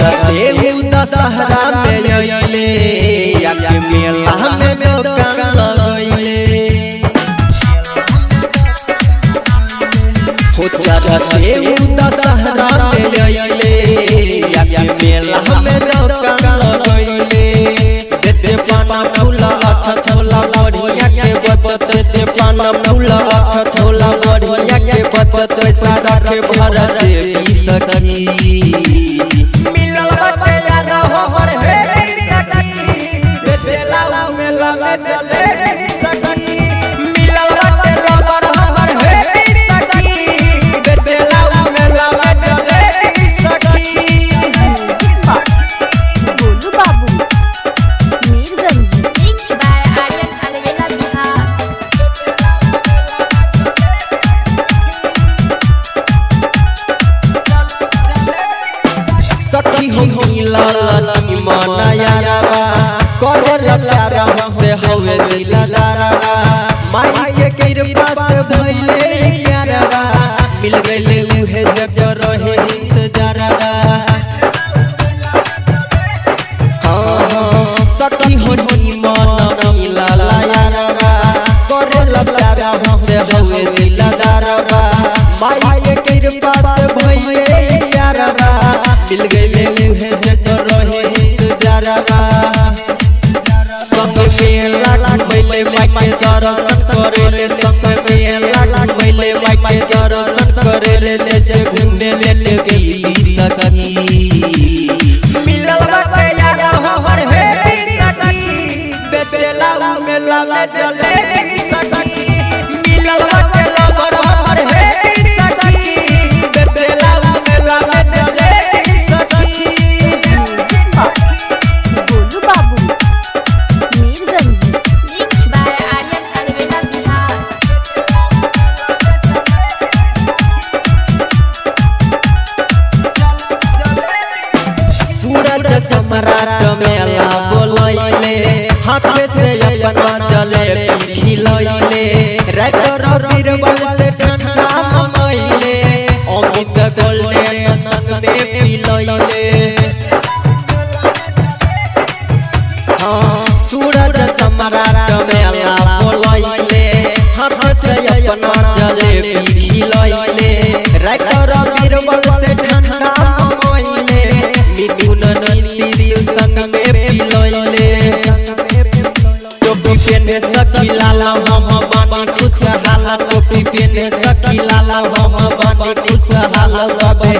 चढ़ते दशहरा में अइले याके मेला में दुकान लगइले हो चढ़ते दशहरा में अइले याके मेला में दुकान लगइले देते पाना फूला अच्छा छोला बढ़िया के बचत देते पाना फूला अच्छा छोला बढ़िया के बचत सारा के भरत की सखी मिलल बाटे यार हमर हे सखी बेला मेला में चले सखी मिलल बाटे लवर हमर हे सखी बेला मेला में चले सखी गोलू बाबू मीरगंज मिक्स बाय आर्यन अलवेला बिहार। सखी हो मिलल निमन यारा करे प्यारा हमसे हवे दिलदारा माई के कृपा से भइले प्यारा मिल गइले उहे जग रहे इंतजारा हां सखी हो निमन मिलल यारा करे प्यारा हमसे हवे दिलदारा माई के कृपा से भइले प्यारा मिल गइले उहे जग रहे इंतजारा संग मेला लगइले माई के दर्शन करेले संग मेला लगइले माई के दर्शन करेले देश घूमे ले गई सखी मिलल बाटे यार हमर हे सखी बेला मेला में चले सखी मिलल बाटे लवर हमर हे सखी बेला मेला में चले गोलू बाबू मीरगंज मिक्स बाय आर्यन अलवेला बिहार। सूरज सम्राट मेला बोलैले हाथे से अपना जलेबी खिलैले राइटर बीरबल से ठंडा मनैले अमित गोल्डन संग में पिलैले हां सूरज सम्राट मेला बोलैले हाथे से अपना जलेबी खिलैले राइटर बीरबल से ठंडा मनैले मिथुन नीतीश संग में पिलैले टोपी पेने सखी लाला हम बानी खुशहाल टोपी पेने सखी लाला हम बानी खुशहाल बाबे